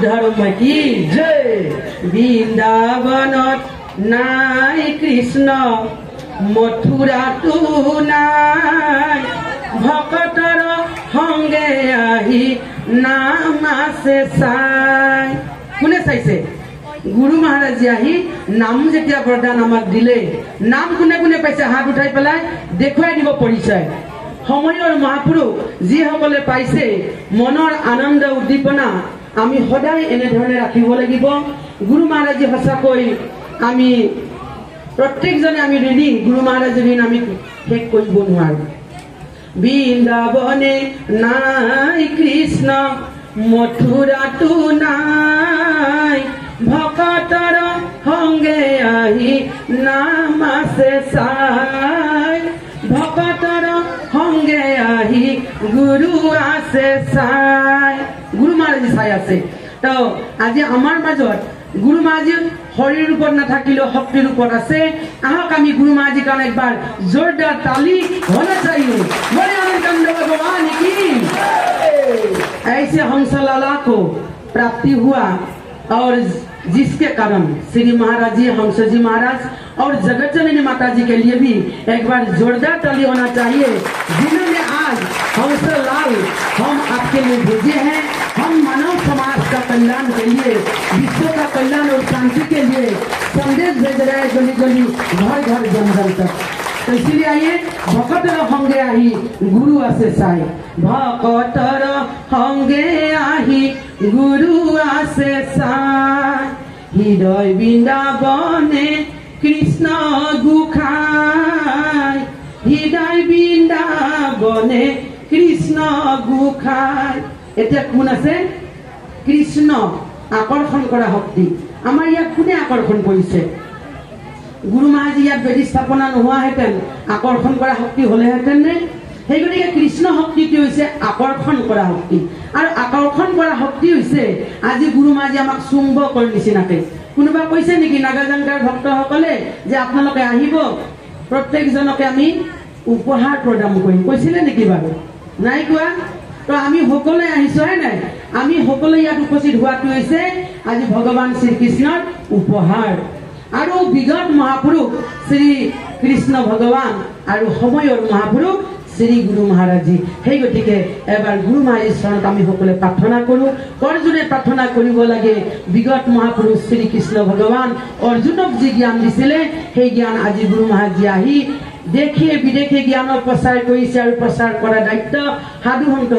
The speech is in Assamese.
धर्म की जय। बृंदावनत नाय कृष्ण मथुरा तू नाय भकतर संगे आही नाम से साय। कोने चाइছে गुरु महाराज जी आही नाम जेतिया वरदान आमाक दिले नाम कोने कोने पाइছে हाथ उठाई पेलाय देखुवाई দিব परिचय। সময়ৰ মহাপুৰুষ যিসকলে পাইছে মনৰ আনন্দ উদ্দীপনা আমি সদায় এনে ধৰণে ৰাখিব লাগিব। গুৰু মহাৰাজ জি সঁচাকৈ আমি প্ৰত্যেকজনে আমি ঋণী। গুৰু মহাৰাজ ঋণ আমি শেষ কৰিব নোৱাৰো। বৃন্দাবনে নাই কৃষ্ণ মথুৰা তু নাই ভকতৰ সংগে আহি নাম আছে চাই ভকতৰ संगे आही गुरु आसे साय। गुरु महाराज साय आसे तो आज आमार माजत गुरु महाराज शरीर रूप नाथाकिलेও शक्ति रूप आसे। आहक आमी गुरु महाराज कारण एक बार जोरदार ताली होना चाहिए। बोले आनंद भगवान की। ऐसे हंसलाला को प्राप्ति हुआ और जिसके कारण श्री महाराज जी हंस जी महाराज और जगत जननी माता जी के लिए भी एक बार जोरदार ताली होना चाहिए जिन्होंने आज हंसलाल हम आपके लिए भेजे हैं। हम मानव समाज का कल्याण के लिए विश्व का कल्याण और शांति के लिए संदेश भेज रहे हैं गली गली घर घर जन जन तक। तो इसीलिए आइए भकतर संगे आही गुरु आसे साई भकतर संगे आही गुरु आसे साई हृदय बृंदावने कृष्ण गुखाय हृदय बृंदावने कृष्ण गुखाय। এতিয়া কোন আছে কৃষ্ণ আকৰ্ষণ কৰা শক্তি আমাৰ ইয়াত কোনে আকৰ্ষণ কৰিছে? गुरु महाराज ইয়াত বেদি স্থাপনা নোহোৱাহেঁতেন আকৰ্ষণ কৰা শক্তি হলেহেঁতেন নে? সেই গতিকে কৃষ্ণ শক্তিটো হৈছে আকৰ্ষণ কৰা শক্তি আৰু আকৰ্ষণ কৰা শক্তি হৈছে আজি গুৰু महाराज আমাক চুম্ব কৰি নিচিনাকে। কোনোবা কৈছে নেকি নাগাজানকাৰ ভক্তসকলে যে আপোনালোকে আহিব প্ৰত্যেকজনকে আমি উপহাৰ প্ৰদান কৰিম কৈছিলে নেকি বাৰু? নাই কোৱা। তো আমি সকলোৱে আহিছো হয় নাই? আমি সকলোৱে ইয়াত উপস্থিত হোৱাটো হৈছে আজি ভগৱান শ্ৰীকৃষ্ণৰ উপহাৰ আৰু বিগত মহাপুৰুষ শ্ৰী কৃষ্ণ ভগৱান আৰু সময়ৰ মহাপুৰুষ শ্ৰী গুৰু महाराज जी। সেই গতিকে এবাৰ গুৰু महाराज চৰণত আমি সকলোৱে প্ৰাৰ্থনা কৰো। অৰ্জুনে প্ৰাৰ্থনা কৰিব লাগে বিগত মহাপুৰুষ শ্ৰী কৃষ্ণ ভগৱান অৰ্জুনক যি জ্ঞান দিছিলে সেই জ্ঞান আজি গুৰু महाराज जी আহি দেশে বিদেশে জ্ঞানৰ প্ৰচাৰ কৰিছে আৰু প্ৰচাৰ কৰা দায়িত্ব সাধু সন্ত